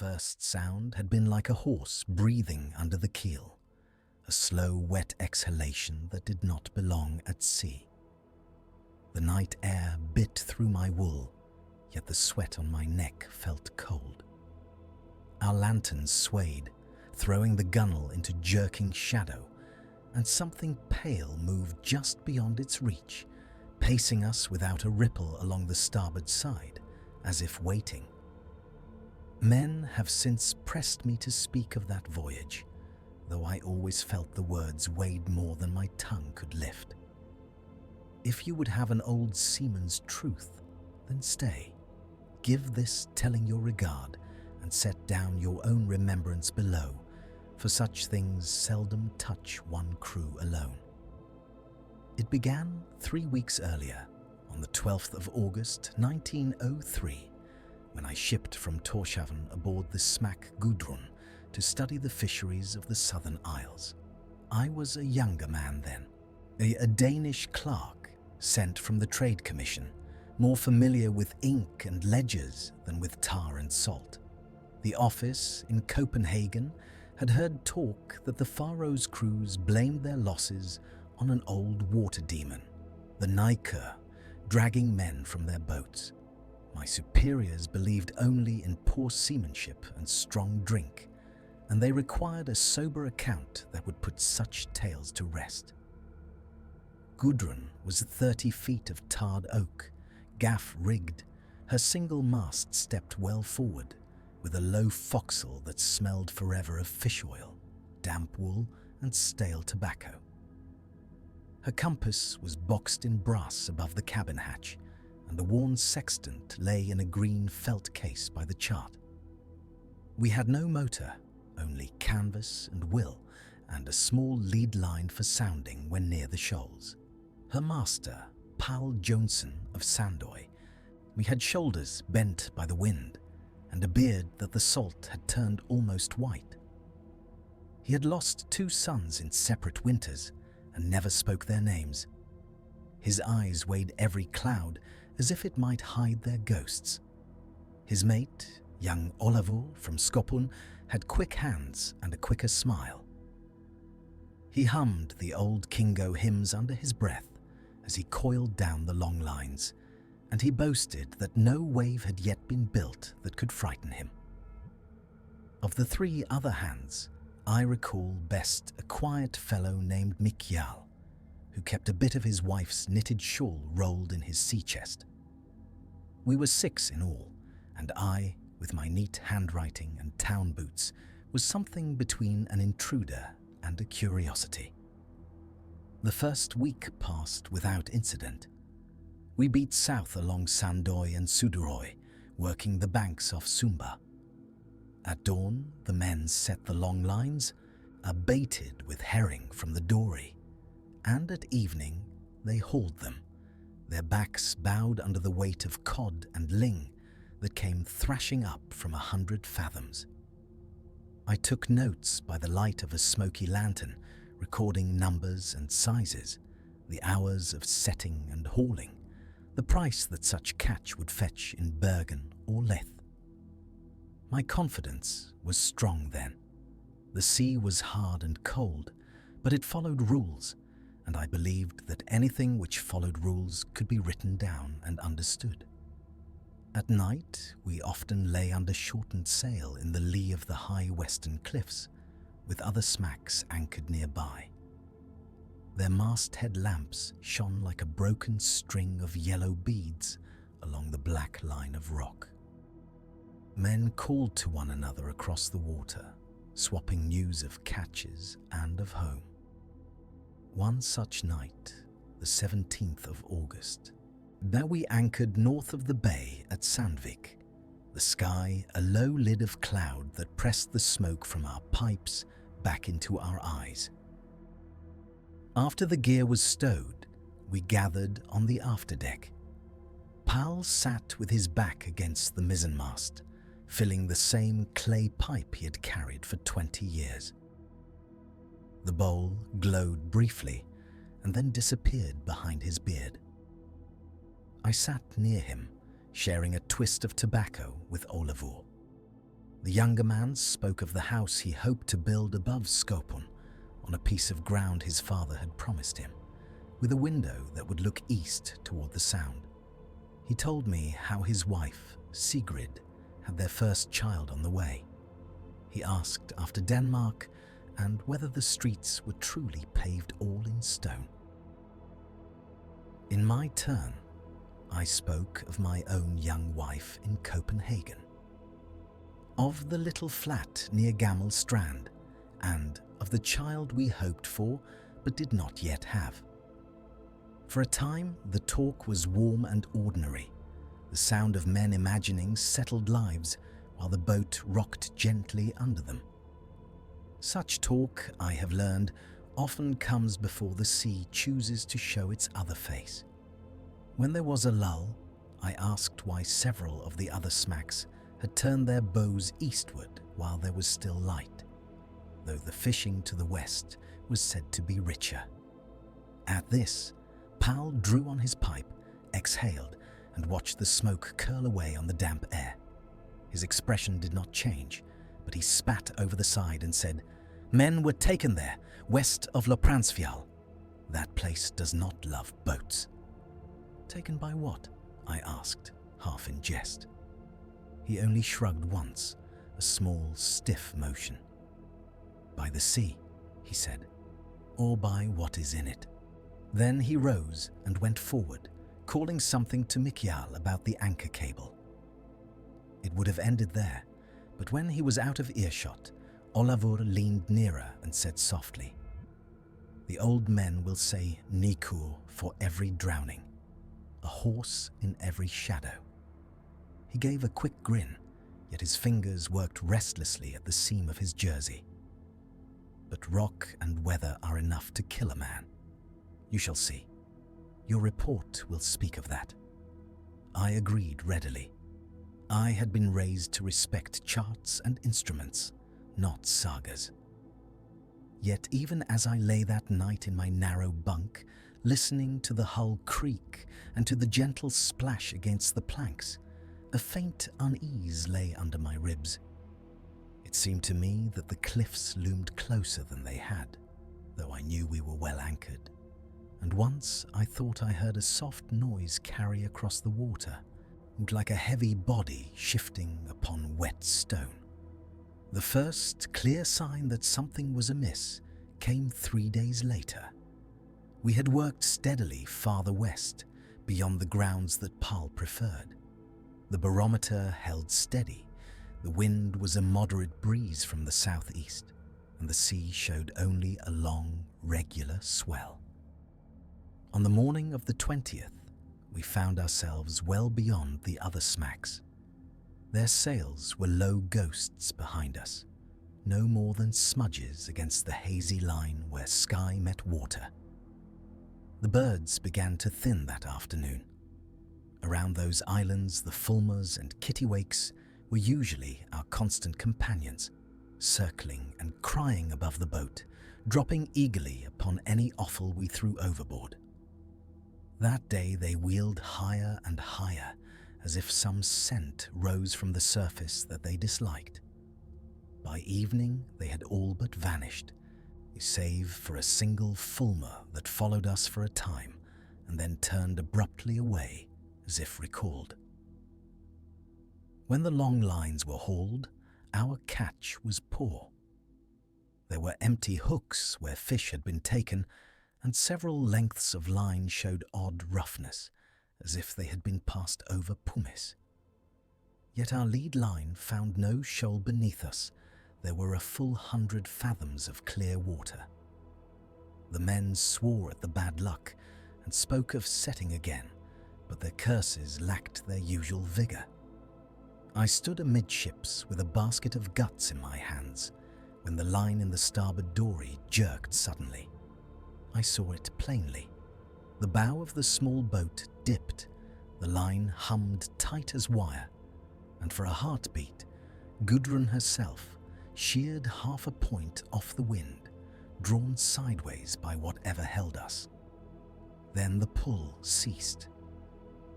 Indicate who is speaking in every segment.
Speaker 1: first sound had been like a horse breathing under the keel, a slow, wet exhalation that did not belong at sea. The night air bit through my wool, yet the sweat on my neck felt cold. Our lanterns swayed, throwing the gunwale into jerking shadow, and something pale moved just beyond its reach, pacing us without a ripple along the starboard side, as if waiting. Men have since pressed me to speak of that voyage, though I always felt the words weighed more than my tongue could lift. If you would have an old seaman's truth, then stay. Give this telling your regard, and set down your own remembrance below, for such things seldom touch one crew alone. It began 3 weeks earlier, on the 12th of August 1903, when I shipped from Tórshavn aboard the smack Gudrun to study the fisheries of the Southern Isles. I was a younger man then, a Danish clerk sent from the Trade Commission, more familiar with ink and ledgers than with tar and salt. The office in Copenhagen had heard talk that the Faroese crews blamed their losses on an old water demon, the Nykur, dragging men from their boats. My superiors believed only in poor seamanship and strong drink, and they required a sober account that would put such tales to rest. Gudrun was 30 feet of tarred oak, gaff-rigged, her single mast stepped well forward, with a low forecastle that smelled forever of fish oil, damp wool, and stale tobacco. Her compass was boxed in brass above the cabin hatch, and a worn sextant lay in a green felt case by the chart. We had no motor, only canvas and will, and a small lead line for sounding when near the shoals. Her master, Pal Johnson of Sandoy, we had shoulders bent by the wind, and a beard that the salt had turned almost white. He had lost 2 sons in separate winters, and never spoke their names. His eyes weighed every cloud as if it might hide their ghosts. His mate, young Olafur from Skopun, had quick hands and a quicker smile. He hummed the old Kingo hymns under his breath as he coiled down the long lines, and he boasted that no wave had yet been built that could frighten him. Of the 3 other hands, I recall best a quiet fellow named Mikjal, who kept a bit of his wife's knitted shawl rolled in his sea chest. We were 6 in all, and I, with my neat handwriting and town boots, was something between an intruder and a curiosity. The first week passed without incident. We beat south along Sandoy and Suðuroy, working the banks off Sumba. At dawn, the men set the long lines, are baited with herring from the dory, and at evening they hauled them, their backs bowed under the weight of cod and ling that came thrashing up from 100 fathoms. I took notes by the light of a smoky lantern, recording numbers and sizes, the hours of setting and hauling, the price that such catch would fetch in Bergen or Leith. My confidence was strong then. The sea was hard and cold, but it followed rules, and I believed that anything which followed rules could be written down and understood. At night, we often lay under shortened sail in the lee of the high western cliffs, with other smacks anchored nearby. Their masthead lamps shone like a broken string of yellow beads along the black line of rock. Men called to one another across the water, swapping news of catches and of home. One such night, the 17th of August, there we anchored north of the bay at Sandvik, the sky a low lid of cloud that pressed the smoke from our pipes back into our eyes. After the gear was stowed, we gathered on the afterdeck. Pal sat with his back against the mizzenmast, filling the same clay pipe he had carried for 20 years. The bowl glowed briefly and then disappeared behind his beard. I sat near him, sharing a twist of tobacco with Olafur. The younger man spoke of the house he hoped to build above Skopun, on a piece of ground his father had promised him, with a window that would look east toward the sound. He told me how his wife, Sigrid, had their first child on the way. He asked after Denmark and whether the streets were truly paved all in stone. In my turn, I spoke of my own young wife in Copenhagen, of the little flat near Gammel Strand, and of the child we hoped for but did not yet have. For a time, the talk was warm and ordinary, the sound of men imagining settled lives while the boat rocked gently under them. Such talk, I have learned, often comes before the sea chooses to show its other face. When there was a lull, I asked why several of the other smacks had turned their bows eastward while there was still light, though the fishing to the west was said to be richer. At this, Pal drew on his pipe, exhaled, and watched the smoke curl away on the damp air. His expression did not change, but he spat over the side and said, "Men were taken there, west of Lopransfjall. That place does not love boats." "Taken by what?" I asked, half in jest. He only shrugged once, a small, stiff motion. "By the sea," he said, "or by what is in it." Then he rose and went forward, calling something to Mikjal about the anchor cable. It would have ended there, but when he was out of earshot, Olavur leaned nearer and said softly, "The old men will say Nykur for every drowning, a horse in every shadow." He gave a quick grin, yet his fingers worked restlessly at the seam of his jersey. "But rock and weather are enough to kill a man. You shall see. Your report will speak of that." I agreed readily. I had been raised to respect charts and instruments, not sagas. Yet even as I lay that night in my narrow bunk, listening to the hull creak and to the gentle splash against the planks, a faint unease lay under my ribs. It seemed to me that the cliffs loomed closer than they had, though I knew we were well anchored. And once I thought I heard a soft noise carry across the water, like a heavy body shifting upon wet stone. The first clear sign that something was amiss came 3 days later. We had worked steadily farther west, beyond the grounds that Pal preferred. The barometer held steady, the wind was a moderate breeze from the southeast, and the sea showed only a long, regular swell. On the morning of the 20th, we found ourselves well beyond the other smacks. Their sails were low ghosts behind us, no more than smudges against the hazy line where sky met water. The birds began to thin that afternoon. Around those islands, the fulmars and kittiwakes were usually our constant companions, circling and crying above the boat, dropping eagerly upon any offal we threw overboard. That day they wheeled higher and higher, as if some scent rose from the surface that they disliked. By evening they had all but vanished, save for a single fulmar that followed us for a time and then turned abruptly away as if recalled. When the long lines were hauled, our catch was poor. There were empty hooks where fish had been taken, and several lengths of line showed odd roughness, as if they had been passed over pumice. Yet our lead line found no shoal beneath us. There were a full 100 fathoms of clear water. The men swore at the bad luck and spoke of setting again, but their curses lacked their usual vigour. I stood amidships with a basket of guts in my hands when the line in the starboard dory jerked suddenly. I saw it plainly. The bow of the small boat dipped, the line hummed tight as wire, and for a heartbeat, Gudrun herself sheered half a point off the wind, drawn sideways by whatever held us. Then the pull ceased.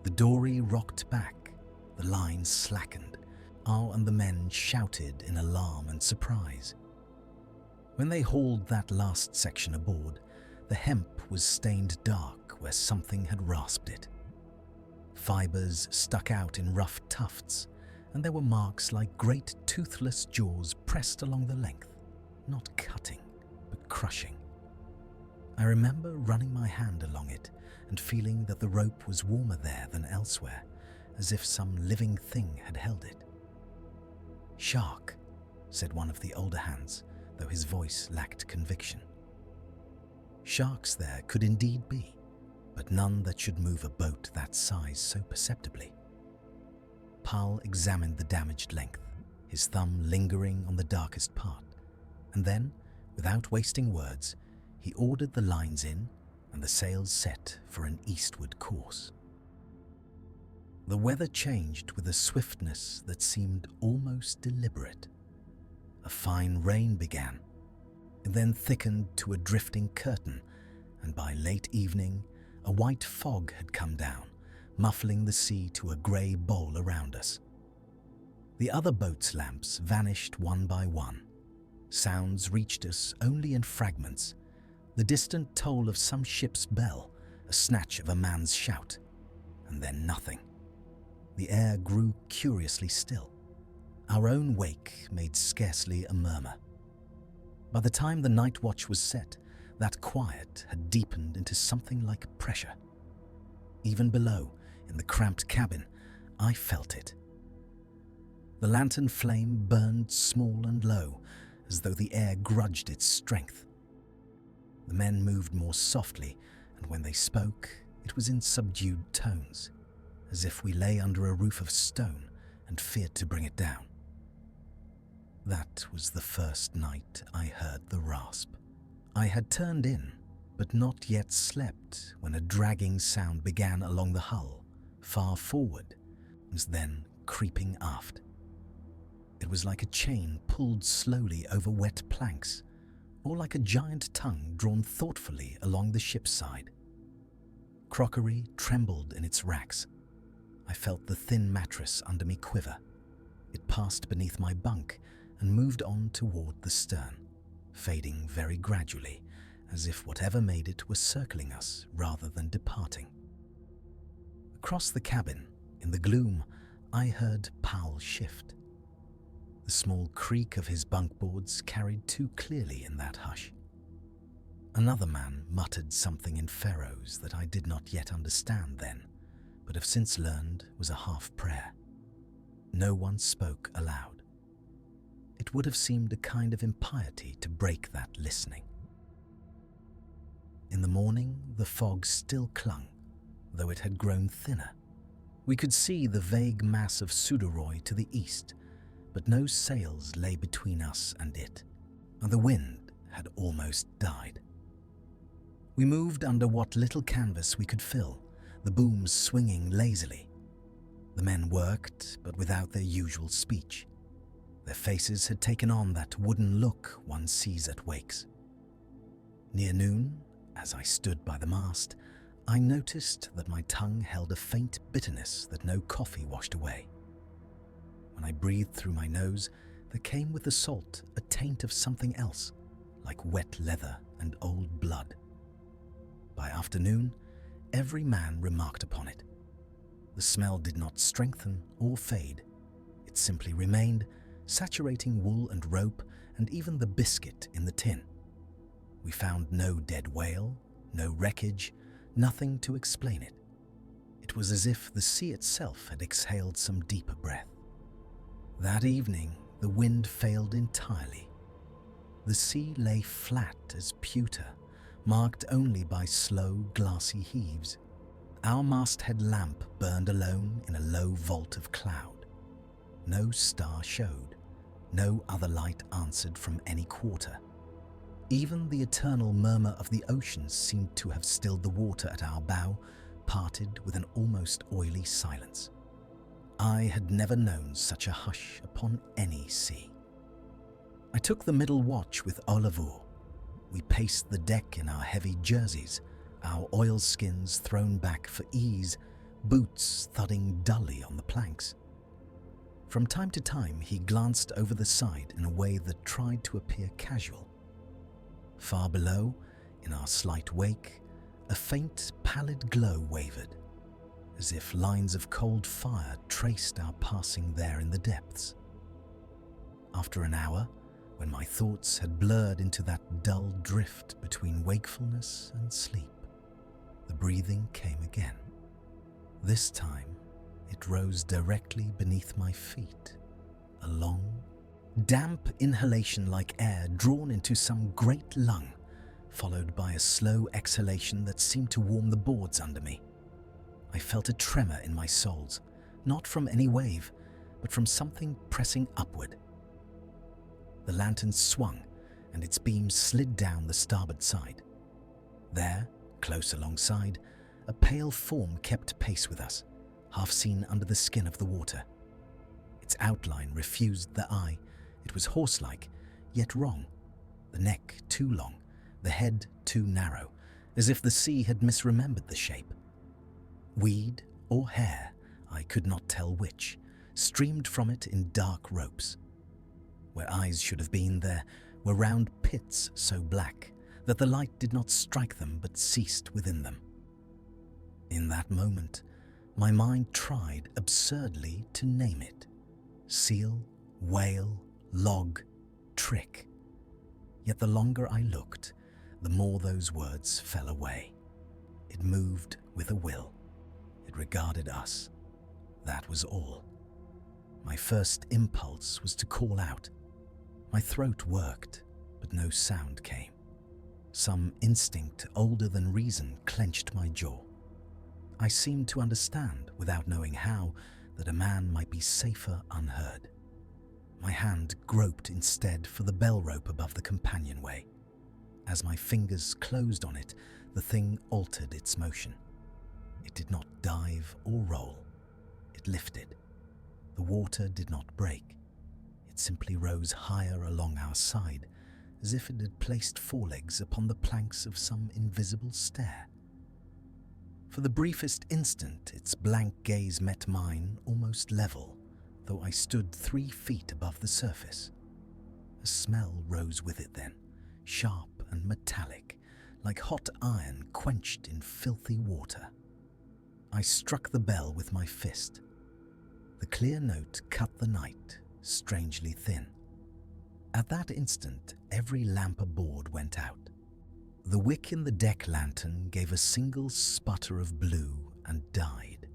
Speaker 1: The dory rocked back, the line slackened, Al and the men shouted in alarm and surprise. When they hauled that last section aboard, the hemp was stained dark where something had rasped it. Fibers stuck out in rough tufts, and there were marks like great toothless jaws pressed along the length, not cutting, but crushing. I remember running my hand along it and feeling that the rope was warmer there than elsewhere, as if some living thing had held it. "Shark," said one of the older hands, though his voice lacked conviction. Sharks there could indeed be, but none that should move a boat that size so perceptibly. Pal examined the damaged length, his thumb lingering on the darkest part, and then, without wasting words, he ordered the lines in and the sails set for an eastward course. The weather changed with a swiftness that seemed almost deliberate. A fine rain began, and then thickened to a drifting curtain, and by late evening, a white fog had come down, muffling the sea to a grey bowl around us. The other boats' lamps vanished one by one. Sounds reached us only in fragments, the distant toll of some ship's bell, a snatch of a man's shout, and then nothing. The air grew curiously still. Our own wake made scarcely a murmur. By the time the night watch was set, that quiet had deepened into something like pressure. Even below, in the cramped cabin, I felt it. The lantern flame burned small and low, as though the air grudged its strength. The men moved more softly, and when they spoke, it was in subdued tones, as if we lay under a roof of stone and feared to bring it down. That was the first night I heard the rasp. I had turned in, but not yet slept when a dragging sound began along the hull, far forward, and then creeping aft. It was like a chain pulled slowly over wet planks, or like a giant tongue drawn thoughtfully along the ship's side. Crockery trembled in its racks. I felt the thin mattress under me quiver. It passed beneath my bunk and moved on toward the stern, fading very gradually, as if whatever made it was circling us rather than departing. Across the cabin, in the gloom, I heard Powell shift. The small creak of his bunkboards carried too clearly in that hush. Another man muttered something in Faroese that I did not yet understand then, but have since learned was a half-prayer. No one spoke aloud. It would have seemed a kind of impiety to break that listening. In the morning, the fog still clung, though it had grown thinner. We could see the vague mass of Suðuroy to the east, but no sails lay between us and it, and the wind had almost died. We moved under what little canvas we could fill, the booms swinging lazily. The men worked, but without their usual speech. Their faces had taken on that wooden look one sees at wakes. Near noon, as I stood by the mast, I noticed that my tongue held a faint bitterness that no coffee washed away. When I breathed through my nose, there came with the salt a taint of something else, like wet leather and old blood. By afternoon, every man remarked upon it. The smell did not strengthen or fade. It simply remained, saturating wool and rope and even the biscuit in the tin. We found no dead whale, no wreckage, nothing to explain it. It was as if the sea itself had exhaled some deeper breath. That evening, the wind failed entirely. The sea lay flat as pewter, marked only by slow, glassy heaves. Our masthead lamp burned alone in a low vault of cloud. No star showed. No other light answered from any quarter. Even the eternal murmur of the oceans seemed to have stilled the water at our bow, parted with an almost oily silence. I had never known such a hush upon any sea. I took the middle watch with Olafur. We paced the deck in our heavy jerseys, our oilskins thrown back for ease, boots thudding dully on the planks. From time to time, he glanced over the side in a way that tried to appear casual. Far below, in our slight wake, a faint, pallid glow wavered, as if lines of cold fire traced our passing there in the depths. After an hour, when my thoughts had blurred into that dull drift between wakefulness and sleep, the breathing came again. This time, it rose directly beneath my feet, a long, damp inhalation like air drawn into some great lung, followed by a slow exhalation that seemed to warm the boards under me. I felt a tremor in my soles, not from any wave, but from something pressing upward. The lantern swung, and its beam slid down the starboard side. There, close alongside, a pale form kept pace with us, half seen under the skin of the water. Its outline refused the eye. It was horse-like, yet wrong. The neck too long, the head too narrow, as if the sea had misremembered the shape. Weed or hair, I could not tell which, streamed from it in dark ropes. Where eyes should have been, there were round pits so black that the light did not strike them but ceased within them. In that moment, my mind tried absurdly to name it: seal, whale, log, trick. Yet the longer I looked, the more those words fell away. It moved with a will. It regarded us. That was all. My first impulse was to call out. My throat worked, but no sound came. Some instinct older than reason clenched my jaw. I seemed to understand, without knowing how, that a man might be safer unheard. My hand groped instead for the bell rope above the companionway. As my fingers closed on it, the thing altered its motion. It did not dive or roll. It lifted. The water did not break. It simply rose higher along our side, as if it had placed forelegs upon the planks of some invisible stair. For the briefest instant, its blank gaze met mine almost level, though I stood 3 feet above the surface. A smell rose with it then, sharp and metallic, like hot iron quenched in filthy water. I struck the bell with my fist. The clear note cut the night, strangely thin. At that instant, every lamp aboard went out. The wick in the deck lantern gave a single sputter of blue and died,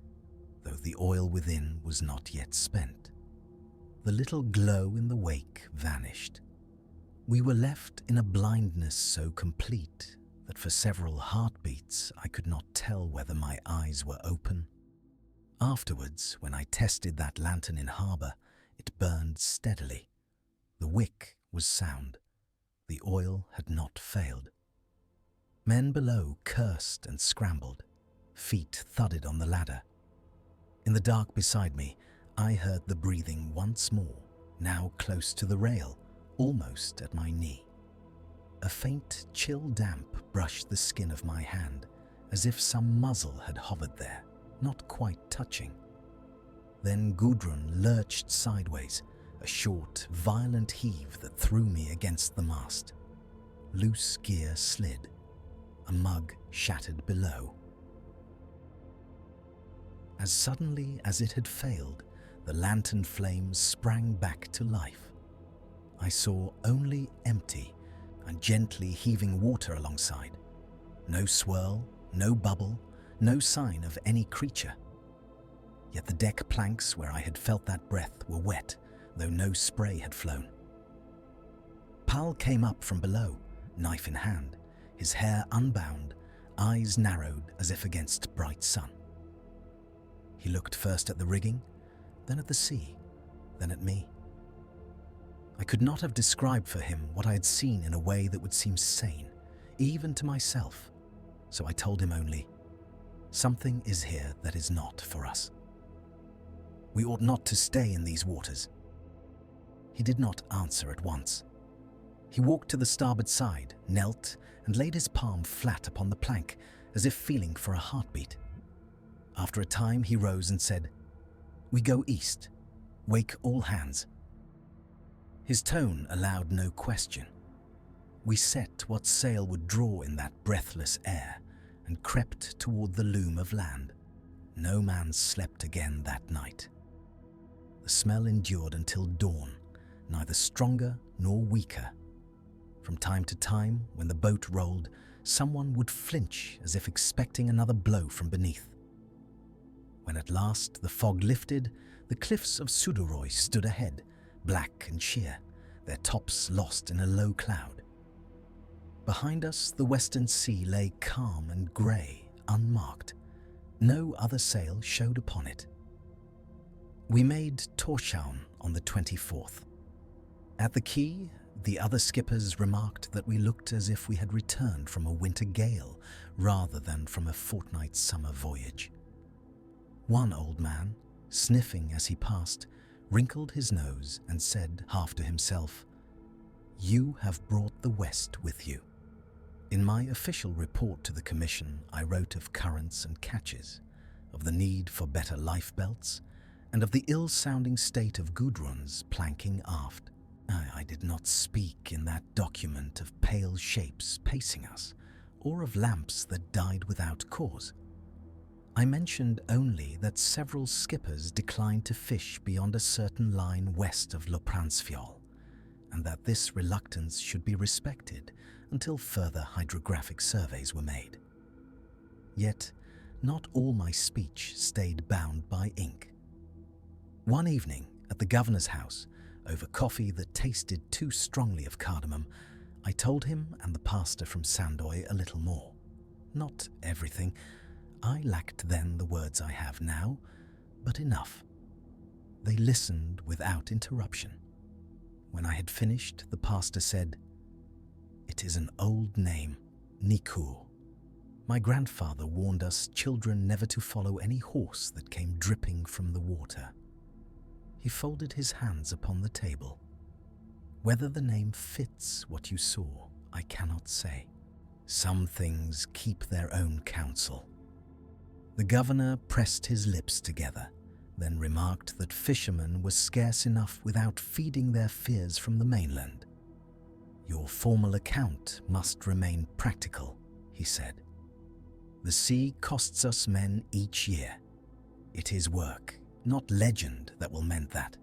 Speaker 1: though the oil within was not yet spent. The little glow in the wake vanished. We were left in a blindness so complete that for several heartbeats I could not tell whether my eyes were open. Afterwards, when I tested that lantern in harbour, it burned steadily. The wick was sound. The oil had not failed. Men below cursed and scrambled. Feet thudded on the ladder. In the dark beside me, I heard the breathing once more, now close to the rail, almost at my knee. A faint chill damp brushed the skin of my hand, as if some muzzle had hovered there, not quite touching. Then Gudrun lurched sideways, a short, violent heave that threw me against the mast. Loose gear slid. A mug shattered below. As suddenly as it had failed, the lantern flame sprang back to life. I saw only empty and gently heaving water alongside. No swirl, no bubble, no sign of any creature. Yet the deck planks where I had felt that breath were wet, though no spray had flown. Pal came up from below, knife in hand, his hair unbound, eyes narrowed as if against bright sun. He looked first at the rigging, then at the sea, then at me. I could not have described for him what I had seen in a way that would seem sane, even to myself, so I told him only, "Something is here that is not for us. We ought not to stay in these waters." He did not answer at once. He walked to the starboard side, knelt, and laid his palm flat upon the plank, as if feeling for a heartbeat. After a time he rose and said, "We go east. Wake all hands." His tone allowed no question. We set what sail would draw in that breathless air and crept toward the loom of land. No man slept again that night. The smell endured until dawn, neither stronger nor weaker. From time to time, when the boat rolled, someone would flinch as if expecting another blow from beneath. When at last the fog lifted, the cliffs of Suðuroy stood ahead, black and sheer, their tops lost in a low cloud. Behind us, the western sea lay calm and grey, unmarked. No other sail showed upon it. We made Tórshavn on the 24th. At the quay, the other skippers remarked that we looked as if we had returned from a winter gale rather than from a fortnight's summer voyage. One old man, sniffing as he passed, wrinkled his nose and said, half to himself, "You have brought the West with you." In my official report to the Commission, I wrote of currents and catches, of the need for better life belts, and of the ill-sounding state of Gudrun's planking aft. I did not speak in that document of pale shapes pacing us, or of lamps that died without cause. I mentioned only that several skippers declined to fish beyond a certain line west of Lopransfjall, and that this reluctance should be respected until further hydrographic surveys were made. Yet, not all my speech stayed bound by ink. One evening, at the governor's house, over coffee that tasted too strongly of cardamom, I told him and the pastor from Sandoy a little more. Not everything. I lacked then the words I have now, but enough. They listened without interruption. When I had finished, the pastor said, "It is an old name, Nykur. My grandfather warned us children never to follow any horse that came dripping from the water." He folded his hands upon the table. Whether the name fits what you saw, I cannot say. Some things keep their own counsel. The governor pressed his lips together, then remarked that fishermen were scarce enough without feeding their fears from the mainland. "Your formal account must remain practical," he said. "The sea costs us men each year. It is work, not legend, that will mend that."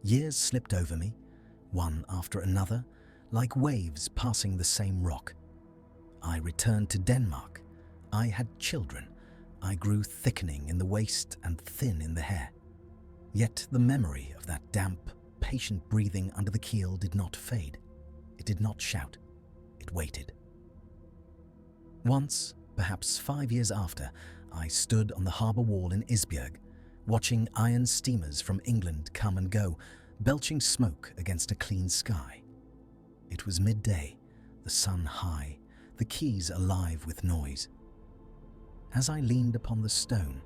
Speaker 1: Years slipped over me, one after another, like waves passing the same rock. I returned to Denmark. I had children. I grew thickening in the waist and thin in the hair. Yet the memory of that damp, patient breathing under the keel did not fade. It did not shout. It waited. Once, perhaps 5 years after, I stood on the harbour wall in Isbjörg, watching iron steamers from England come and go, belching smoke against a clean sky. It was midday, the sun high, the quays alive with noise. As I leaned upon the stone,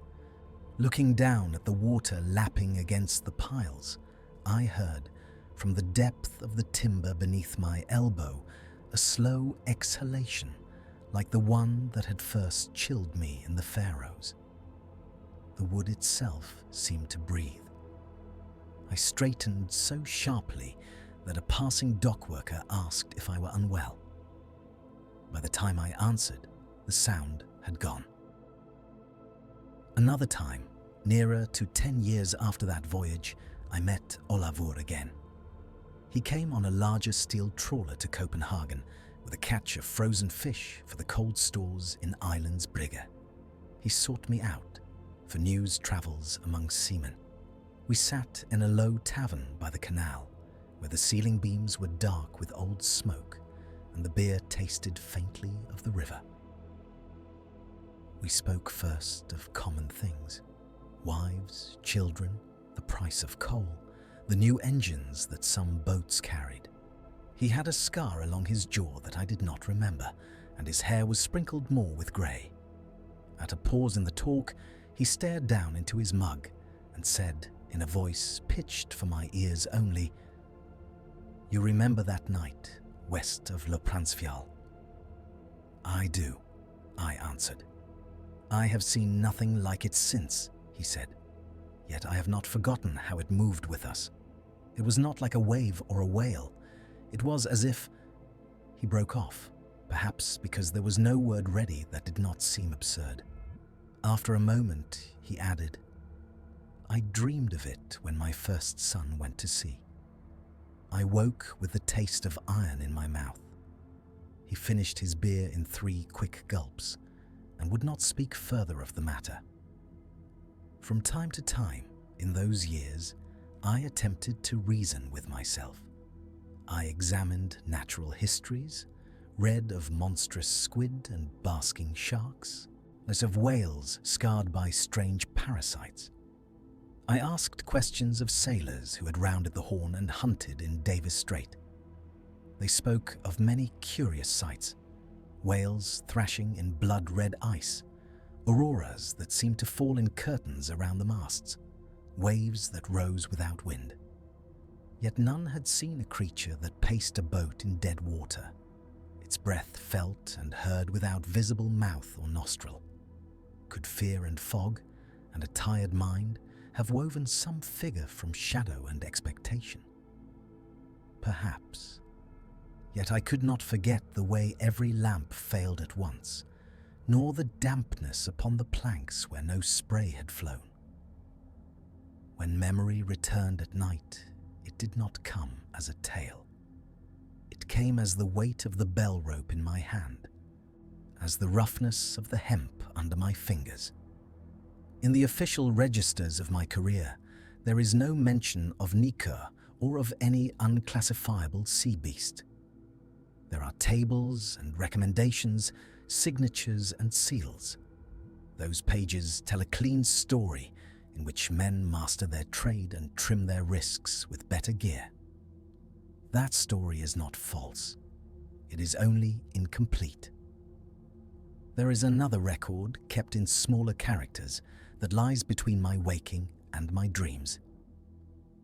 Speaker 1: looking down at the water lapping against the piles, I heard, from the depth of the timber beneath my elbow, a slow exhalation like the one that had first chilled me in the Faroes. The wood itself seemed to breathe. I straightened so sharply that a passing dockworker asked if I were unwell. By the time I answered, the sound had gone. Another time, nearer to 10 years after that voyage, I met Olavur again. He came on a larger steel trawler to Copenhagen with a catch of frozen fish for the cold stores in Islands Brygge. He sought me out for news travels among seamen. We sat in a low tavern by the canal, where the ceiling beams were dark with old smoke and the beer tasted faintly of the river. We spoke first of common things: wives, children, the price of coal, the new engines that some boats carried. He had a scar along his jaw that I did not remember, and his hair was sprinkled more with grey. At a pause in the talk, he stared down into his mug and said, in a voice pitched for my ears only, "You remember that night west of Lopransfjall?" "I do," I answered. "I have seen nothing like it since," he said. yet I have not forgotten how it moved with us. It was not like a wave or a whale. It was as if... He broke off, perhaps because there was no word ready that did not seem absurd. After a moment, he added, I dreamed of it when my first son went to sea. I woke with the taste of iron in my mouth. He finished his beer in 3 quick gulps and would not speak further of the matter. From time to time, in those years, I attempted to reason with myself. I examined natural histories, read of monstrous squid and basking sharks, as of whales scarred by strange parasites. I asked questions of sailors who had rounded the Horn and hunted in Davis Strait. They spoke of many curious sights: whales thrashing in blood-red ice, auroras that seemed to fall in curtains around the masts, waves that rose without wind. Yet none had seen a creature that paced a boat in dead water, its breath felt and heard without visible mouth or nostril. Could fear and fog, and a tired mind, have woven some figure from shadow and expectation? Perhaps. Yet I could not forget the way every lamp failed at once, nor the dampness upon the planks where no spray had flown. When memory returned at night, it did not come as a tale. It came as the weight of the bell rope in my hand, as the roughness of the hemp under my fingers. In the official registers of my career, there is no mention of Nykur or of any unclassifiable sea beast. There are tables and recommendations, signatures and seals. Those pages tell a clean story in which men master their trade and trim their risks with better gear. That story is not false. It is only incomplete. There is another record kept in smaller characters that lies between my waking and my dreams.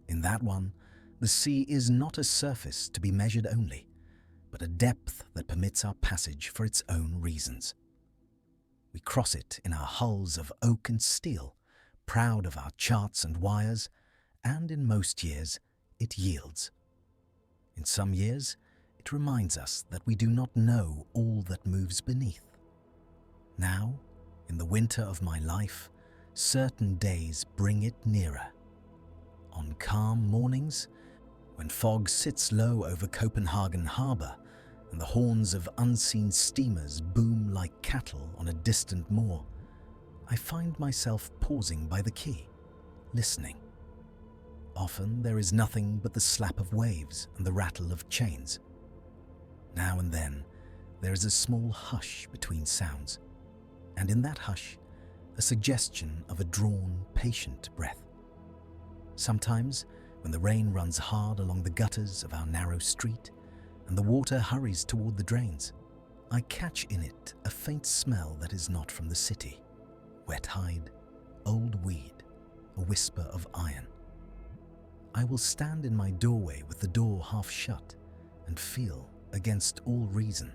Speaker 1: In that one, the sea is not a surface to be measured only, but a depth that permits our passage for its own reasons. We cross it in our hulls of oak and steel, proud of our charts and wires, and in most years it yields. In some years, it reminds us that we do not know all that moves beneath. Now, in the winter of my life, certain days bring it nearer. On calm mornings, when fog sits low over Copenhagen harbour and the horns of unseen steamers boom like cattle on a distant moor, I find myself pausing by the quay, listening. Often there is nothing but the slap of waves and the rattle of chains. Now and then there is a small hush between sounds, and in that hush a suggestion of a drawn, patient breath. Sometimes, when the rain runs hard along the gutters of our narrow street and the water hurries toward the drains, I catch in it a faint smell that is not from the city: wet hide, old weed, a whisper of iron. I will stand in my doorway with the door half shut and feel, against all reason,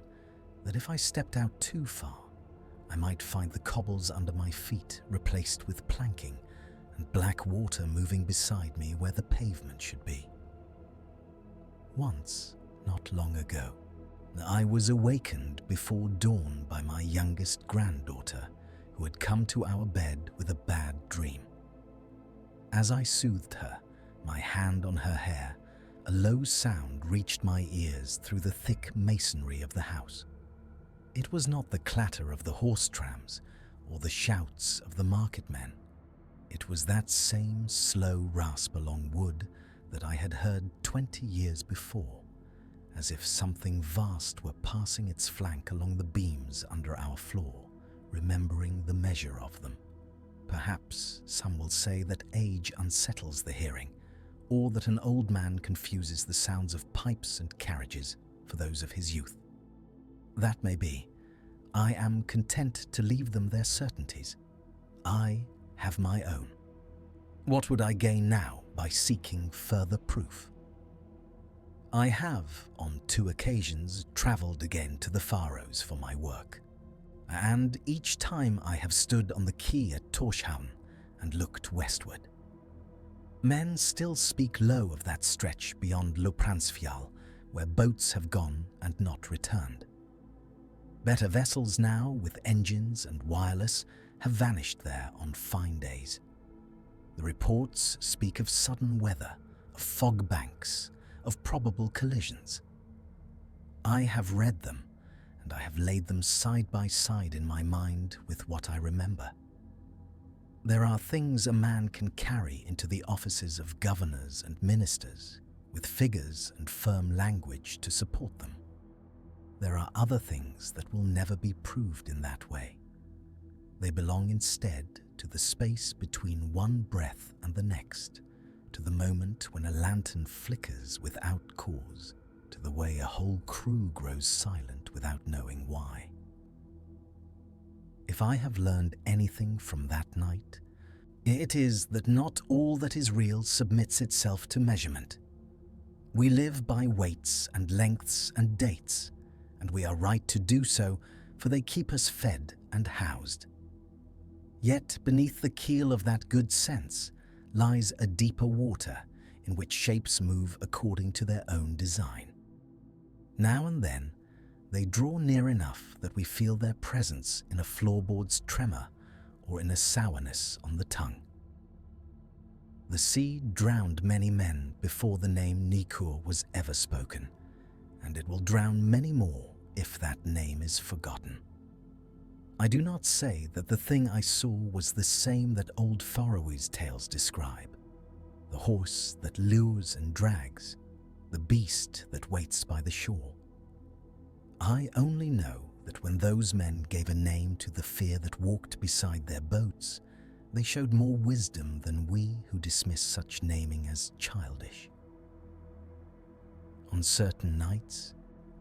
Speaker 1: that if I stepped out too far, I might find the cobbles under my feet replaced with planking and black water moving beside me where the pavement should be. Once, not long ago, I was awakened before dawn by my youngest granddaughter, who had come to our bed with a bad dream. As I soothed her, my hand on her hair, a low sound reached my ears through the thick masonry of the house. It was not the clatter of the horse trams or the shouts of the market men. It was that same slow rasp along wood that I had heard 20 years before, as if something vast were passing its flank along the beams under our floor, remembering the measure of them. Perhaps some will say that age unsettles the hearing, or that an old man confuses the sounds of pipes and carriages for those of his youth. That may be. I am content to leave them their certainties. I have my own. What would I gain now by seeking further proof? I have, on 2 occasions, travelled again to the Faroes for my work, and each time I have stood on the quay at Tórshavn and looked westward. Men still speak low of that stretch beyond Lopransfjall, where boats have gone and not returned. Better vessels now, with engines and wireless, have vanished there on fine days. The reports speak of sudden weather, of fog banks, of probable collisions. I have read them, and I have laid them side by side in my mind with what I remember. There are things a man can carry into the offices of governors and ministers, with figures and firm language to support them. There are other things that will never be proved in that way. They belong instead to the space between one breath and the next, to the moment when a lantern flickers without cause, to the way a whole crew grows silent without knowing why. If I have learned anything from that night, it is that not all that is real submits itself to measurement. We live by weights and lengths and dates, and we are right to do so, for they keep us fed and housed. Yet beneath the keel of that good sense lies a deeper water in which shapes move according to their own design. Now and then, they draw near enough that we feel their presence in a floorboard's tremor or in a sourness on the tongue. The sea drowned many men before the name Nykur was ever spoken, and it will drown many more if that name is forgotten. I do not say that the thing I saw was the same that old Faroese tales describe, the horse that lures and drags, the beast that waits by the shore. I only know that when those men gave a name to the fear that walked beside their boats, they showed more wisdom than we who dismiss such naming as childish. On certain nights,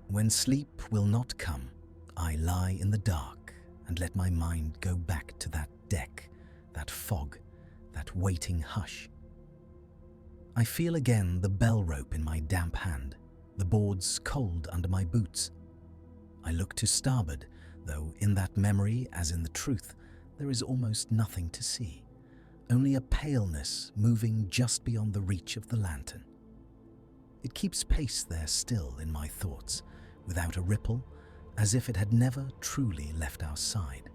Speaker 1: when sleep will not come, I lie in the dark and let my mind go back to that deck, that fog, that waiting hush. I feel again the bell rope in my damp hand, the boards cold under my boots. I look to starboard, though in that memory, as in the truth, there is almost nothing to see, only a paleness moving just beyond the reach of the lantern. It keeps pace there still in my thoughts, without a ripple, as if it had never truly left our side.